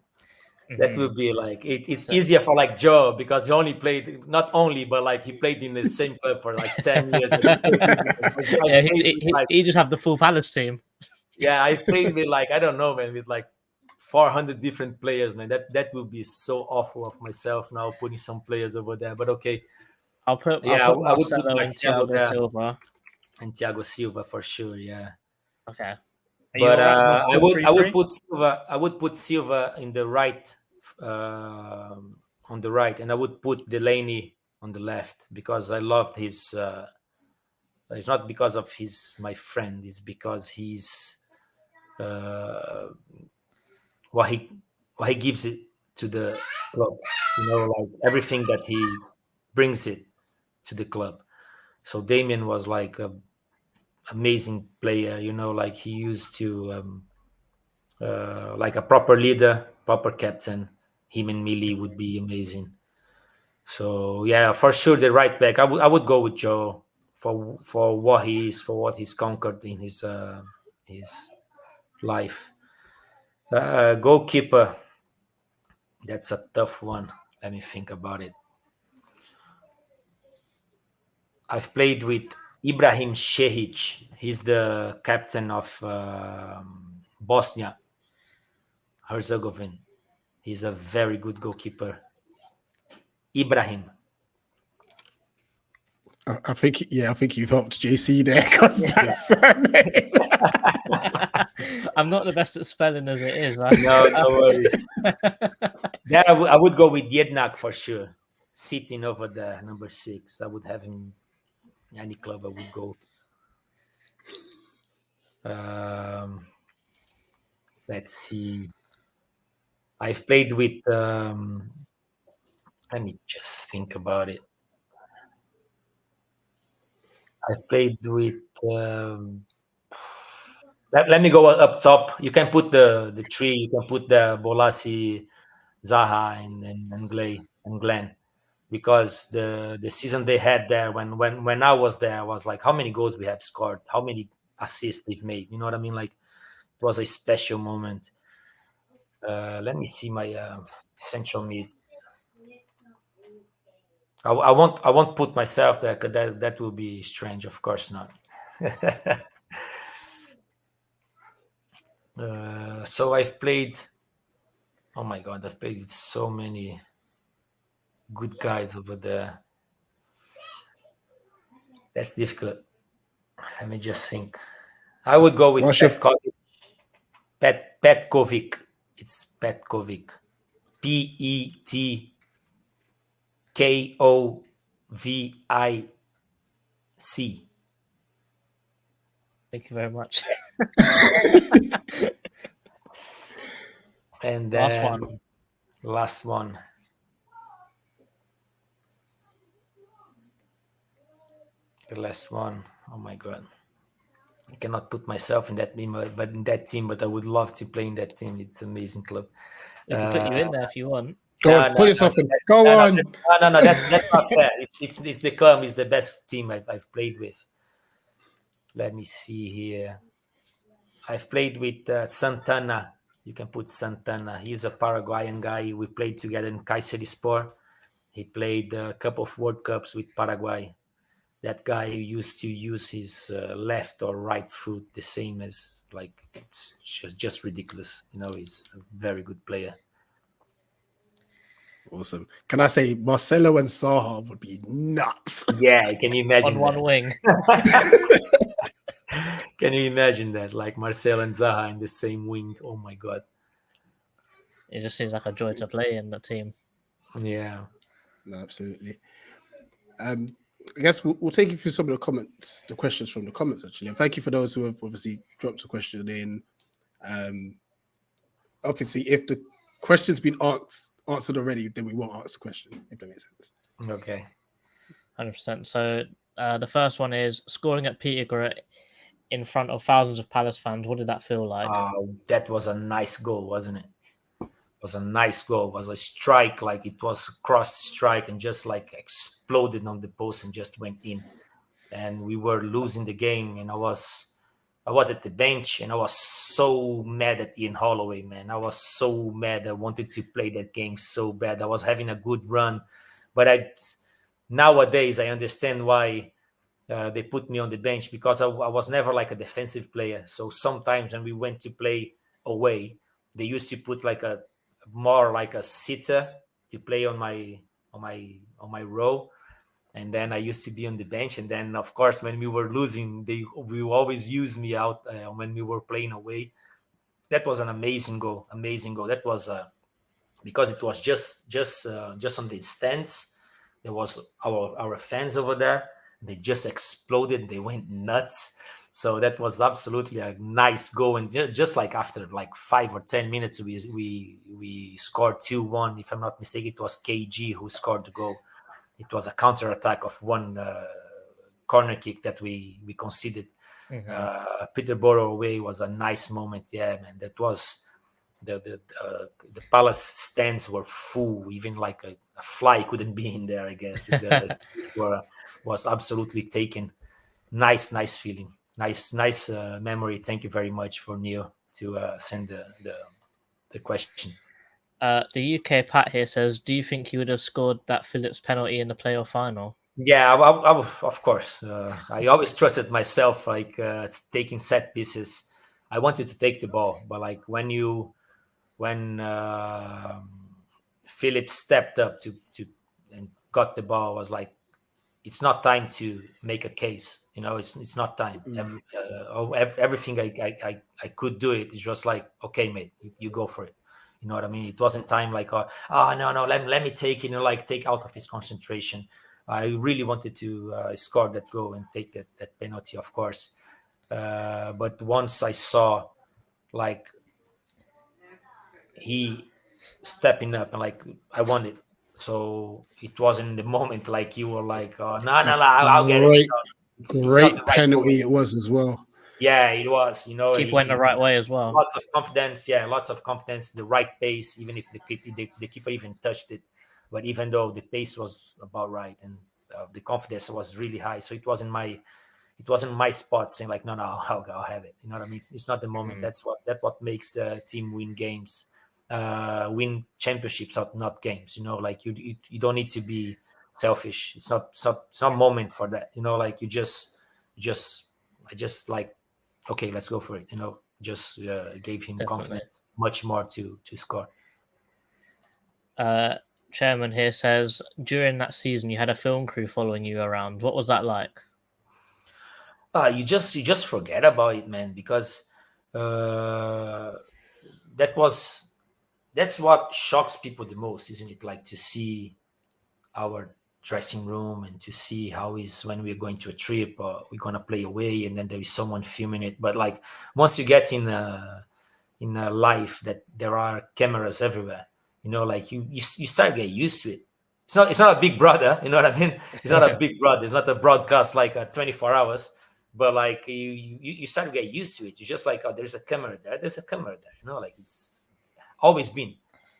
That will be like it's easier for like Joe because he only played but like he played in the same club for like 10 years. Yeah, he just have the full Palace team. Yeah, I played with like I don't know, man, with like 400 different players, man. That would be so awful of myself now putting some players over there. But okay, I'll put I would put Marcelo and Marcelo Thiago there. Silva. And Thiago Silva for sure, yeah. Okay. But I would 4-3-3? put Silva in the right, on the right, and I would put Delaney on the left because I loved his. It's not because of my friend. It's because he's what he gives it to the club. Like everything that he brings it to the club. So Damien was like a amazing player, like he used to like a proper leader, proper captain. Him and Millie would be amazing. So yeah, for sure the right back. I would go with Joe for what he is, for what he's conquered in his life. Goalkeeper. That's a tough one. Let me think about it. I've played with Ibrahim Shehic. He's the captain of Bosnia Herzegovina. He's a very good goalkeeper. Ibrahim. I think you've helped JC there because that's surname. I'm not the best at spelling as it is. No worries. Yeah, I would go with Jednak for sure. Sitting over there, number 6. I would have him in any club I would go. Let's see. I've played with. Let me just think about it. I played with. Let me go up top. You can put the 3. You can put the Bolasi, Zaha, and Glenn, because the season they had there when I was there, I was like, how many goals we have scored, how many assists they've made. You know what I mean? Like it was a special moment. Let me see my central mid. I won't put myself there because that will be strange. Of course not. So I've played. Oh my God, I've played with so many good guys over there. That's difficult. Let me just think. I would go with Petkovic. It's Petkovic. Petkovic. Thank you very much. And then last one. The last one. Oh my God. I cannot put myself in that team, but I would love to play in that team. It's an amazing club. We can put you in there if you want. Go on, put yourself in. Go on. No, that's not fair. It's the club is the best team I've played with. Let me see here. I've played with Santana. You can put Santana. He's a Paraguayan guy. We played together in Kayserispor. He played a couple of World Cups with Paraguay. That guy used to use his left or right foot the same as, like, it's just ridiculous. He's a very good player. Awesome. Can I say Marcelo and Zaha would be nuts? Yeah, can you imagine On one wing. Can you imagine that? Like Marcelo and Zaha in the same wing. Oh my God. It just seems like a joy to play in the team. Yeah. No, absolutely. I guess we'll take you through some of the questions from the comments, actually. And thank you for those who have obviously dropped a question in. Obviously, if the question's been answered already, then we won't ask the question, if that makes sense. Okay. 100%. So the first one is scoring at Peterborough in front of thousands of Palace fans. What did that feel like? That was a nice goal, wasn't it? It was a nice goal. It was a strike, like it was a cross strike and just like exploded on the post and just went in. And we were losing the game, and I was at the bench, and I was so mad at Ian Holloway, man. I was so mad. I wanted to play that game so bad. I was having a good run, but nowadays I understand why they put me on the bench, because I was never like a defensive player. So sometimes when we went to play away, they used to put like a more like a sitter to play on my row. And then I used to be on the bench. And then, of course, when we were losing, we always use me out when we were playing away. That was an amazing goal. That was because it was just on the stands. There was our fans over there. They just exploded. They went nuts. So that was absolutely a nice goal. And just like after like 5 or 10 minutes, we scored 2-1. If I'm not mistaken, it was KG who scored the goal. It was a counter-attack of one corner kick that we conceded. Mm-hmm. Peterborough away was a nice moment. Yeah, man. That was the Palace stands were full. Even like a fly couldn't be in there, I guess. It was absolutely taken. Nice feeling. Nice memory. Thank you very much for Neil to send the question. The UK Pat here says, do you think you would have scored that Phillips penalty in the playoff final? Yeah, I of course. I always trusted myself, like taking set pieces. I wanted to take the ball, but like when Phillips stepped up to and got the ball, I was like, it's not time to make a case. It's not time. Everything I could do it. It's just like, okay, mate, you go for it. You know what I mean? It wasn't time like, no, let me take, take out of his concentration. I really wanted to score that goal and take that penalty, of course. But once I saw, like, he stepping up and, like, I won it. So it wasn't in the moment like you were like, oh, no, I'll get it. Great penalty it was as well. Yeah, it was. Keep went the right way as well. Lots of confidence. Yeah, lots of confidence. The right pace, even if the keeper even touched it, but even though the pace was about right and the confidence was really high, so it wasn't my spot saying like, no, I'll have it. You know what I mean? It's not the moment. That's what makes a team win games, win championships, not games. Like you don't need to be selfish. It's not moment for that. Like I just like, okay, let's go for it. Just gave him confidence much more to score. Chairman here says, during that season, you had a film crew following you around. What was that like? You just forget about it, man, because that's what shocks people the most, isn't it? Like to see our dressing room and to see how is when we're going to a trip or we're gonna play away, and then there is someone filming it. But like once you get in a life that there are cameras everywhere, like you start to get used to it. It's not a big brother, you know what I mean? It's not a big brother. It's not a broadcast like 24 hours, but like you start to get used to it. You're just like, oh, there's a camera there. There's a camera there. You know, like it's always been.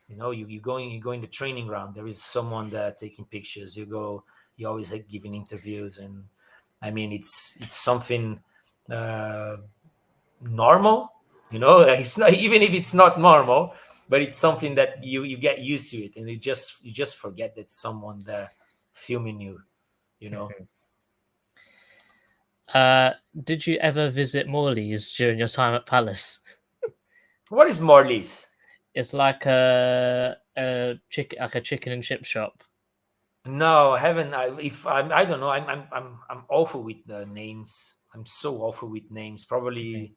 You know, you go in the training ground. There is someone there taking pictures. You always like giving interviews, and I mean, it's something normal. You know, it's not, even if it's not normal, but it's something that you get used to it, and you just forget that someone there filming you. You know. Did you ever visit Morley's during your time at Palace? What is Morley's? It's like a chicken and chip shop. No, I haven't. I don't know. I'm awful with the names. I'm so awful with names. Probably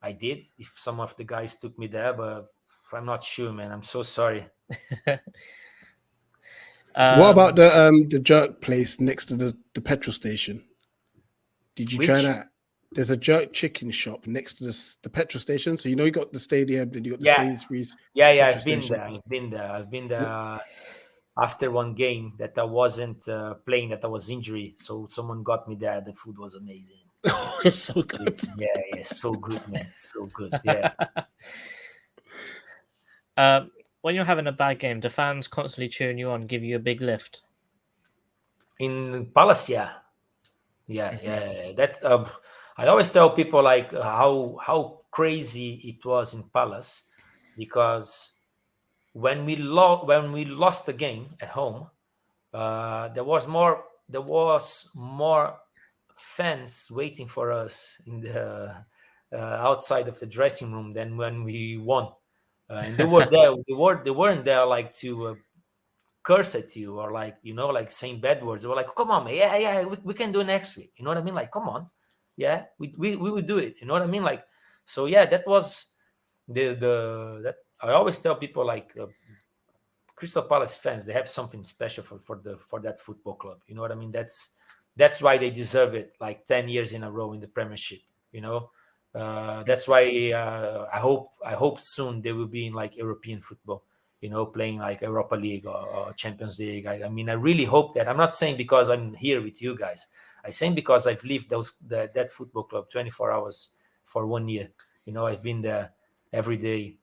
I did if some of the guys took me there, but I'm not sure, man. I'm so sorry. What about the jerk place next to the petrol station? Did you try that? There's a jerk chicken shop next to the petrol station. So you know you got the stadium, then you got the Sainsbury's. Yeah. I've been there. After one game that I wasn't playing, that I was injured, so someone got me there. The food was amazing. Oh, it's so good. It's so good, man. So good. Yeah. When you're having a bad game, do fans constantly cheering you on, give you a big lift? In Palace, yeah. That I always tell people like how crazy it was in Palace, because when we lost the game at home, there was more fans waiting for us in the outside of the dressing room than when we won, and they were there. They weren't there like to curse at you or like, you know, like saying bad words. They were like, come on, man, we can do it next week. You know what I mean? Like, come on, we would do it. You know what I mean? Like, so that was that I always tell people like Crystal Palace fans, they have something special for that football club. You know what I mean? That's why they deserve it, like 10 years in a row in the Premiership. You know, that's why I hope soon they will be in like European football. You know, playing like Europa League or Champions League. I mean, I really hope that. I'm not saying because I'm here with you guys. I'm saying because I've lived that football club 24 hours for 1 year. You know, I've been there every day,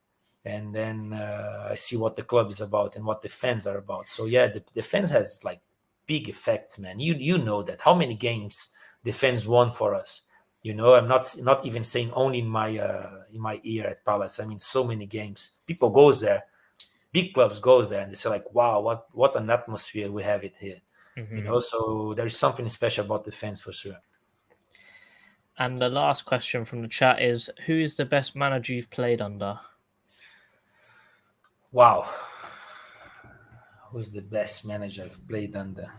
and then I see what the club is about and what the fans are about. So the fans has like big effects, man. You know that how many games the fans won for us. You know, I'm not even saying only in my year at Palace. I mean, so many games. People goes there, big clubs goes there, and they say like, wow, what an atmosphere we have it here. You know, so there is something special about the fans for sure. And the last question from the chat is, who is the best manager you've played under? Wow. Who's the best manager I've played under?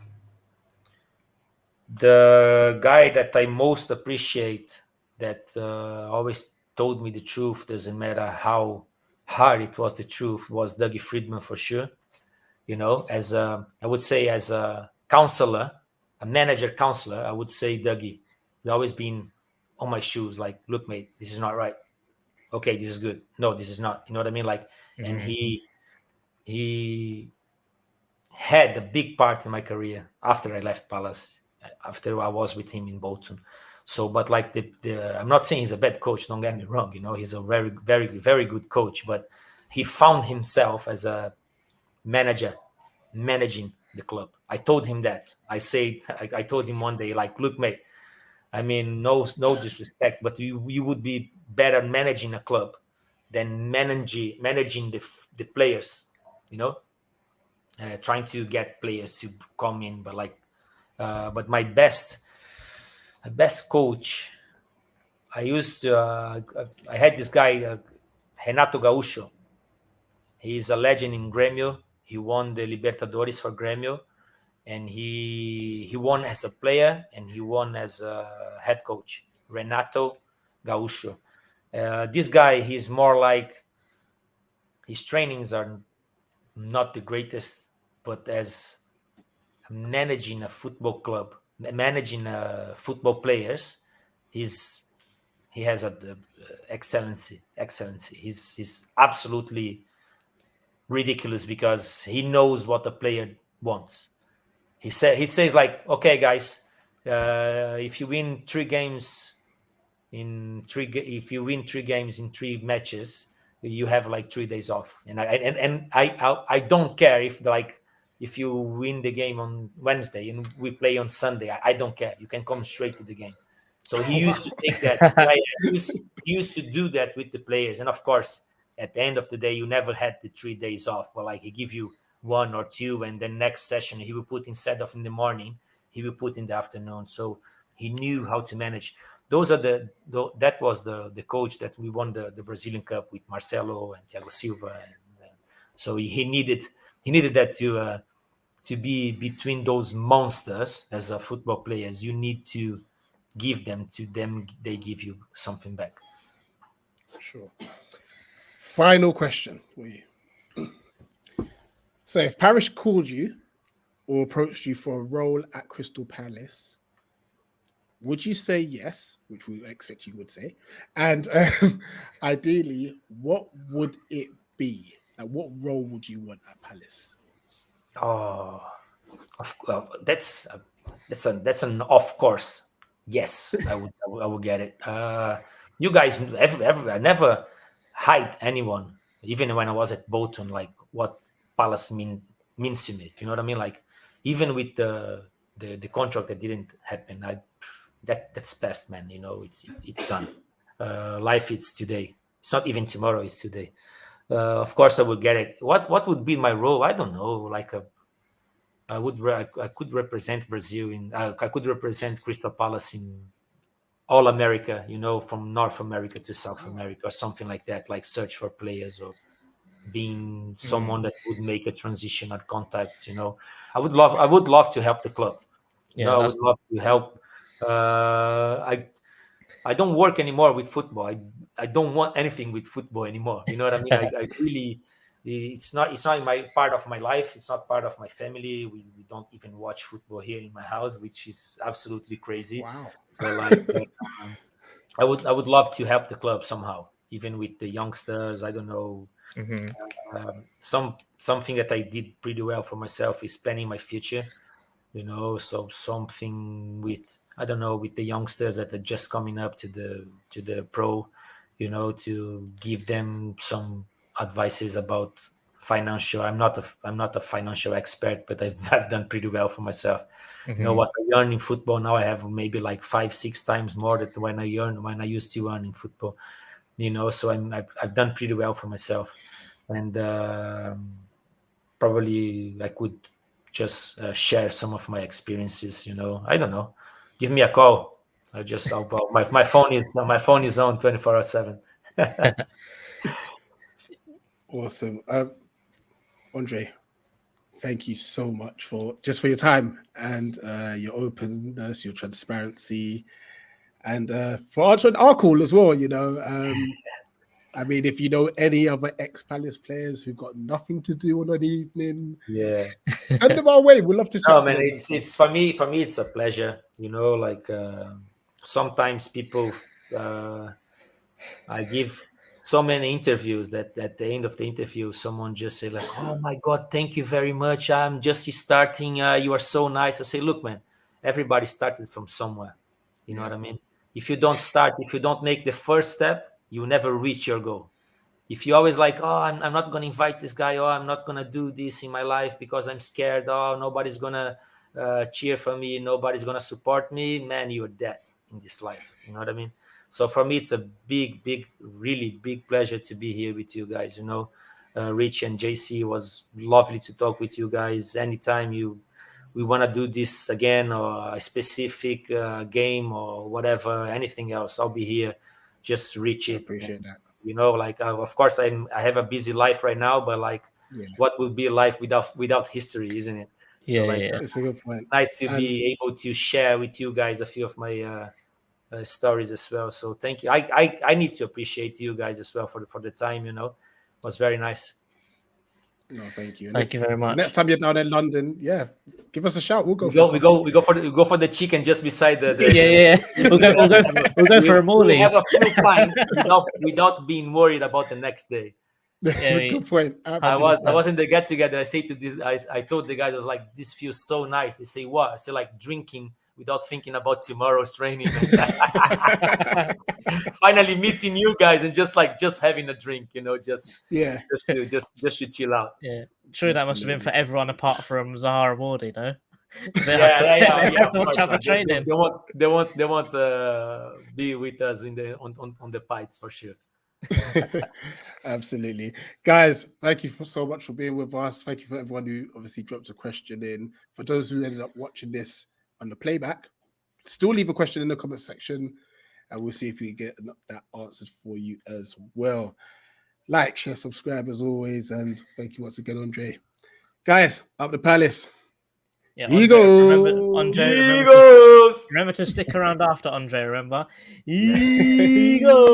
The guy that I most appreciate, that always told me the truth, doesn't matter how hard it was, the truth, was Dougie Friedman for sure. You know, I would say as a counselor, a manager counselor, I would say Dougie. He's always been on my shoes, like, look, mate, this is not right. Okay, this is good. No, this is not. You know what I mean? Like, and he had a big part in my career after I left Palace, after I was with him in Bolton. So, but like I'm not saying he's a bad coach, don't get me wrong. You know, he's a very, very, very good coach, but he found himself as a manager managing the club. I told him that. I told him one day, like, look, mate, I mean, no disrespect, but you would be better managing a club than managing the players, you know, trying to get players to come in. But like, but my best coach, I had this guy, Renato Gaúcho. He's a legend in Grêmio. He won the Libertadores for Grêmio, and he won as a player and he won as a head coach. Renato Gaúcho. This guy, he's more like, his trainings are not the greatest, but as managing a football club, managing football players, he has a excellency. He's absolutely ridiculous, because he knows what a player wants. He says like, okay, guys, if you win 3 games if you win 3 games in 3 matches, you have like 3 days off. And I don't care if you win the game on Wednesday and we play on Sunday. I don't care. You can come straight to the game. So he used to take that. He used to do that with the players. And of course, at the end of the day, you never had the 3 days off. But like he give you 1 or 2, and then next session he will put, instead of in the morning, he will put in the afternoon. So he knew how to manage. That was the coach that we won the Brazilian Cup with, Marcelo and Thiago Silva. So he needed that to be between those monsters as a football players. You need to give them to them. They give you something back. Sure. Final question for you. So if Parish called you or approached you for a role at Crystal Palace, would you say yes, which we expect you would say? And ideally, what would it be? Like, what role would you want at Palace? Oh, that's an of course. Yes, I would get it. You guys, I never hide anyone, even when I was at Bolton, like what Palace means to me. You know what I mean? Like even with the contract that didn't happen, that's past, man. You know, it's done. Life is today. It's not even tomorrow. It's today. Of course, I would get it. What would be my role? I don't know. Like I could represent Brazil I could represent Crystal Palace in all America. You know, from North America to South America or something like that. Like search for players or being someone that would make a transition at contacts. You know, I would love to help the club. You know, I would love to help. I don't work anymore with football. I don't want anything with football anymore. You know what I mean? I really, it's not in my part of my life. It's not part of my family. We don't even watch football here in my house, which is absolutely crazy. Wow. So like, I would love to help the club somehow, even with the youngsters. I don't know. Something that I did pretty well for myself is planning my future. You know, so something with, I don't know, with the youngsters that are just coming up to the pro, you know, to give them some advices about financial. I'm not a financial expert, but I've done pretty well for myself. You know what I earn in football now, I have maybe like 5-6 times more than when I used to earn in football. You know, so I've done pretty well for myself, and probably I could just share some of my experiences. You know, I don't know. Give me a call. My phone is on 24/7. Awesome. Andre, thank you so much for your time and your openness, your transparency, and for answering our call as well. You know, I mean, if you know any other ex-Palace players who've got nothing to do on an evening, send them our way. We'd love to chat. No, man, it's for me. It's a pleasure. You know, like sometimes people, I give so many interviews that at the end of the interview, someone just say like, "Oh my God, thank you very much. I'm just starting. You are so nice." I say, "Look, man, everybody started from somewhere. You know what I mean? If you don't make the first step, you never reach your goal. If you always like, oh, I'm not going to invite this guy, or I'm not going to do this in my life because I'm scared, oh, nobody's going to cheer for me, nobody's going to support me, man, you're dead in this life. You know what I mean? So for me, it's a big, really big pleasure to be here with you guys. You know, Rich and JC, was lovely to talk with you guys. Anytime we want to do this again, or a specific game or whatever, anything else, I'll be here. Just reach it. Appreciate that. You know, like of course I have a busy life right now, but like, what would be life without history, isn't it? So It's a good point. It's nice to be able to share with you guys a few of my stories as well. So thank you. I need to appreciate you guys as well for the time. You know, it was very nice. No, thank you. Thank you very much. Next time you're down in London, give us a shout. We'll go. We go for the chicken just beside the We'll go for a Morley's. We have a full pint without being worried about the next day. Good point. I was in the get together. I say to this, I told the guys, I was like, this feels so nice. They say, what? I say, like drinking without thinking about tomorrow's training. Finally meeting you guys and just having a drink, just to chill out. Yeah, true. That must have been for everyone apart from Zahara Wardy, no? Yeah. Watch out for training. They won't be with us on the pints for sure. Absolutely, guys. Thank you so much for being with us. Thank you for everyone who obviously dropped a question in. For those who ended up watching this on the playback, still leave a question in the comment section, and we'll see if we get that answered for you as well. Like, share, subscribe as always, and thank you once again, Andre. Guys, up the palace. Yeah, Andre, remember to stick around after Andre. Remember, Eagles.